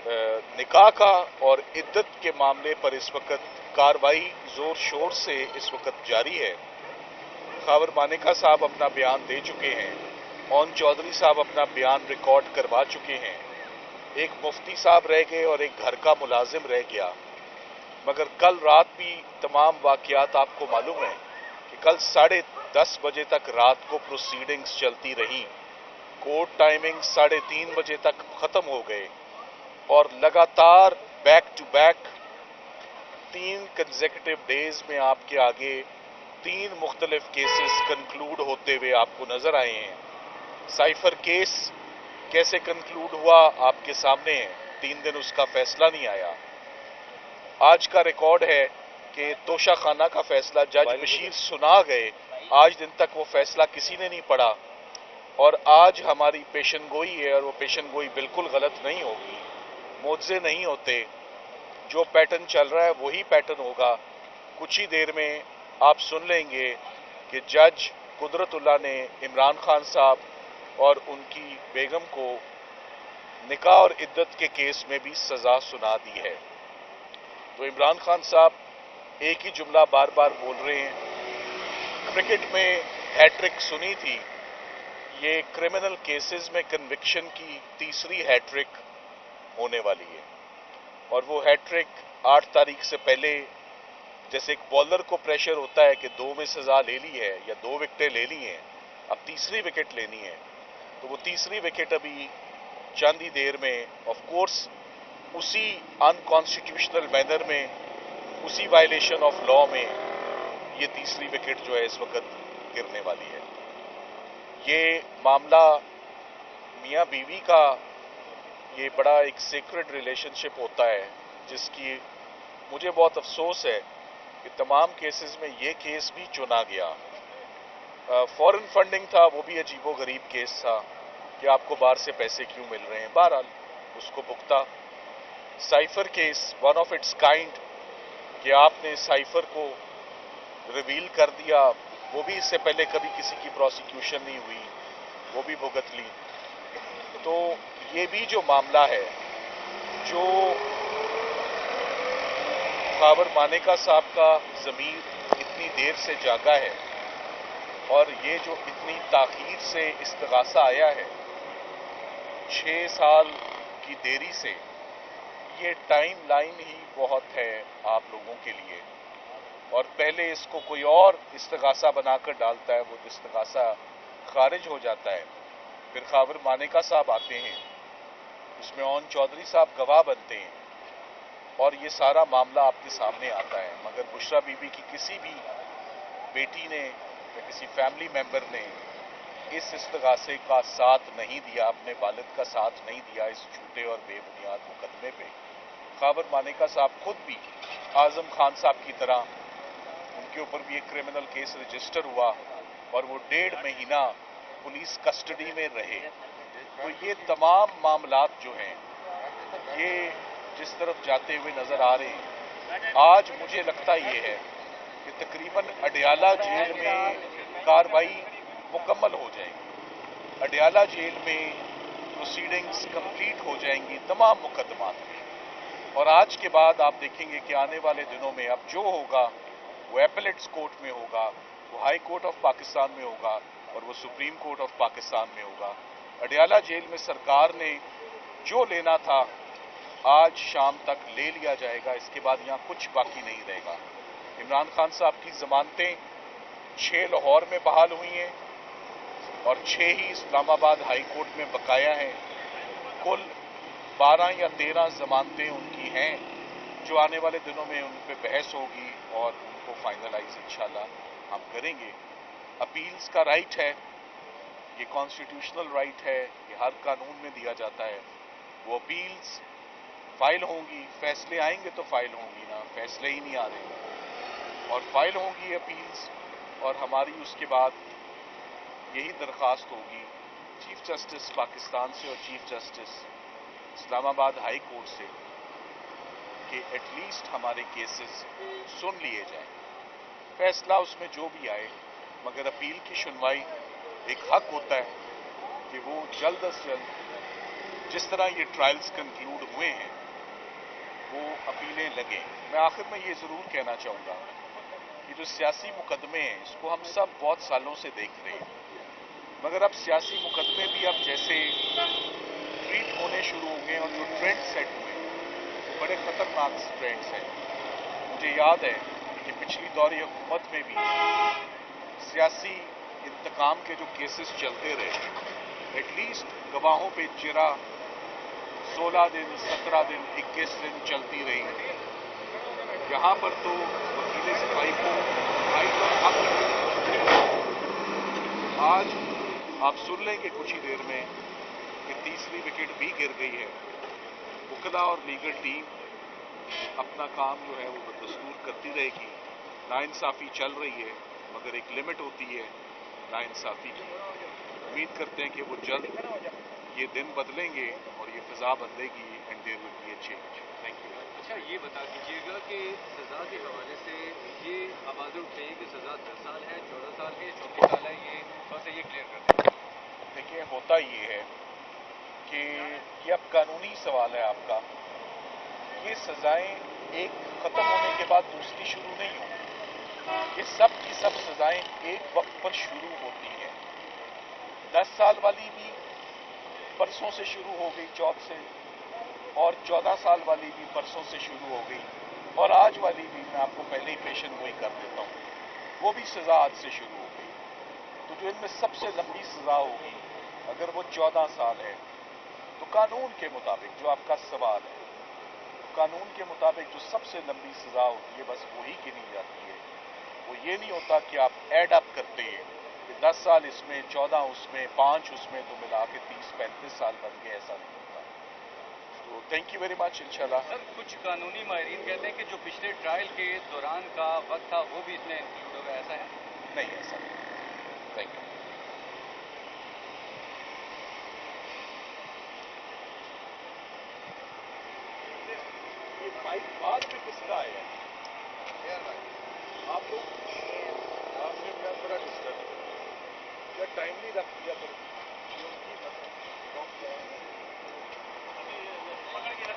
निकाह का और इद्दत के मामले पर इस वक्त कार्रवाई जोर शोर से इस वक्त जारी है। खावर मानेका साहब अपना बयान दे चुके हैं, ओन चौधरी साहब अपना बयान रिकॉर्ड करवा चुके हैं, एक मुफ्ती साहब रह गए और एक घर का मुलाजिम रह गया। मगर कल रात भी तमाम वाकयात आपको मालूम है कि कल 10:30 बजे तक रात को प्रोसीडिंग्स चलती रही। कोर्ट टाइमिंग 3:30 बजे तक खत्म हो गए और लगातार back to back 3 consecutive days में आपके आगे 3 मुख्तलिफ केसेस कंक्लूड होते हुए आपको नजर आए हैं। साइफर केस कैसे कंक्लूड हुआ आपके सामने है, 3 दिन उसका फैसला नहीं आया। आज का रिकॉर्ड है कि तोशा खाना का फैसला जज बशीर सुना गए, आज दिन तक वो फैसला किसी ने नहीं पढ़ा। और आज हमारी पेशन गोई है और वो पेशन गोई बिल्कुल गलत नहीं होगी, मुआवजे नहीं होते। जो पैटर्न चल रहा है वही पैटर्न होगा। कुछ ही देर में आप सुन लेंगे कि जज कुदरतुल्लाह ने इमरान खान साहब और उनकी बेगम को निकाह और इद्दत के केस में भी सजा सुना दी है। तो इमरान खान साहब एक ही जुमला बार बार बोल रहे हैं, क्रिकेट में हैट्रिक सुनी थी, ये क्रिमिनल केसेस में कन्विक्शन की तीसरी हैट्रिक होने वाली है। और वो हैट्रिक 8 तारीख से पहले, जैसे एक बॉलर को प्रेशर होता है कि 2 में सजा ले ली है या 2 विकेटें ले ली हैं, अब तीसरी विकेट लेनी है, तो वो तीसरी विकेट अभी चंद ही देर में, ऑफ कोर्स उसी अनकॉन्स्टिट्यूशनल मैनर में, उसी वायलेशन ऑफ लॉ में ये तीसरी विकेट जो है इस वक्त गिरने वाली है। ये मामला मियां बीवी का ये बड़ा एक सीक्रेट रिलेशनशिप होता है, जिसकी मुझे बहुत अफसोस है कि तमाम केसेस में ये केस भी चुना गया। फॉरेन फंडिंग था, वो भी अजीबो गरीब केस था कि आपको बाहर से पैसे क्यों मिल रहे हैं, बहरहाल उसको भुगता। Cipher case one of its kind कि आपने साइफर को रिवील कर दिया, वो भी इससे पहले कभी किसी की प्रोसिक्यूशन नहीं हुई, वो भी भुगत ली। तो ये भी जो मामला है, जो खावर मानेका साहब का ज़मीर इतनी देर से जागा है और ये जो इतनी ताख़ीर से इस्तिग़ासा आया है, 6 साल की देरी से, ये टाइम लाइन ही बहुत है आप लोगों के लिए। और पहले इसको कोई और इस्तिग़ासा बनाकर डालता है, वो इस्तिग़ासा खारिज हो जाता है, फिर खावर मानेका साहब आते हैं, उसमें ओन चौधरी साहब गवाह बनते हैं और ये सारा मामला आपके सामने आता है। मगर बुशरा बीबी की किसी भी बेटी ने या किसी फैमिली मेंबर ने इस इस्तिग़ासे का साथ नहीं दिया, अपने वालिद का साथ नहीं दिया इस झूठे और बेबुनियाद मुकदमे पे। खावर मानेका साहब खुद भी आजम खान साहब की तरह, उनके ऊपर भी एक क्रिमिनल केस रजिस्टर हुआ और वो 1.5 महीना पुलिस कस्टडी में रहे। तो ये तमाम मामलात जो हैं, ये जिस तरफ जाते हुए नजर आ रहे हैं, आज मुझे लगता ये है कि तकरीबन अडयाला जेल में कार्रवाई मुकम्मल हो जाएगी। अडयाला जेल में प्रोसीडिंग्स कंप्लीट हो जाएंगी तमाम मुकदमात में। और आज के बाद आप देखेंगे कि आने वाले दिनों में अब जो होगा वो एपेलेट्स कोर्ट में होगा, वो हाई कोर्ट ऑफ पाकिस्तान में होगा और वो सुप्रीम कोर्ट ऑफ पाकिस्तान में होगा। अडयाला जेल में सरकार ने जो लेना था आज शाम तक ले लिया जाएगा, इसके बाद यहां कुछ बाकी नहीं रहेगा। इमरान खान साहब की जमानतें 6 लाहौर में बहाल हुई हैं और 6 ही इस्लामाबाद हाई कोर्ट में बकाया हैं। कुल 12 या 13 जमानतें उनकी हैं, जो आने वाले दिनों में उन पर बहस होगी और उनको फाइनलाइज इंशाल्लाह हम करेंगे। अपील्स का राइट है, ये कॉन्स्टिट्यूशनल राइट है, ये हर कानून में दिया जाता है। वो अपील्स फाइल होंगी, फैसले आएंगे तो फाइल होंगी ना, फैसले ही नहीं आ रहे, और फाइल होंगी अपील्स। और हमारी उसके बाद यही दरख्वास्त होगी चीफ जस्टिस पाकिस्तान से और chief justice Islamabad high court से कि एटलीस्ट हमारे केसेस सुन लिए जाएं, फैसला उसमें जो भी आए। मगर अपील की सुनवाई एक हक होता है कि वो जल्द अज जल्द, जिस तरह ये ट्रायल्स कंक्लूड हुए हैं वो अपीलें लगें। मैं आखिर में ये ज़रूर कहना चाहूँगा कि जो सियासी मुकदमे हैं इसको हम सब बहुत सालों से देख रहे हैं, मगर अब सियासी मुकदमे भी अब जैसे ट्रीट होने शुरू हो गए और जो ट्रेंड सेट हुए वो बड़े ख़तरनाक ट्रेंड्स हैं। मुझे याद है कि पिछली दौरी हुकूमत में भी सियासी इंतकाम के जो केसेस चलते रहे, एटलीस्ट गवाहों पे चिरा 16 दिन, 17 दिन, 21 दिन चलती रही। यहाँ पर तो वकील सिपाही को भाई तो आज आप सुन लेंगे कुछ ही देर में कि तीसरी विकेट भी गिर गई है। वकला और लीगल टीम अपना काम जो है वो बदस्तूर करती रहेगी। नाइंसाफ़ी चल रही है, मगर एक लिमिट होती है नाइंसाफ़ी की। उम्मीद करते हैं कि वो जल्द ये दिन बदलेंगे और ये फिजा बदलेगी and there will be a change. Thank you. अच्छा, ये बता दीजिएगा कि सज़ा के हवाले से ये आवाज़ें उठ रही है कि सज़ा 10 साल है, 14 साल है, 34 साल है, ये थोड़ा सा ये क्लियर कर दें। देखिए, होता ये है कि ये अब कानूनी सवाल है आपका। ये सज़ाएं एक ख़त्म होने के बाद दूसरी शुरू नहीं होती। ये सब की सब सज़ाएं एक वक्त पर शुरू होती हैं। 10 साल वाली भी परसों से शुरू हो गई, चौथ से, और 14 साल वाली भी परसों से शुरू हो गई, और आज वाली भी मैं आपको पहले ही पेशन गोई कर देता हूँ, वो भी सज़ा आज से शुरू हो गई। तो जो इनमें सबसे लंबी सज़ा होगी, अगर वो 14 साल है, तो कानून के मुताबिक जो आपका सवाल है, कानून के मुताबिक जो सबसे लंबी सज़ा होती है बस वही गिनी जाती है। वो ये नहीं होता कि आप एड अप करते हैं कि 10 साल इसमें, 14 उसमें, 5 उसमें, तो मिला के 30-35 साल बन गए, ऐसा नहीं होता। तो थैंक यू वेरी मच। इंशाल्लाह सर, कुछ कानूनी माहिरीन कहते हैं कि जो पिछले ट्रायल के दौरान का वक्त था वो भी इसमें इंक्लूड होगा, ऐसा है? नहीं, ऐसा नहीं। Thank you. ये माइक बाद में किसका है? आप लोग आपने मैं बड़ा डिस्टर्ब किया, टाइमली रख दिया।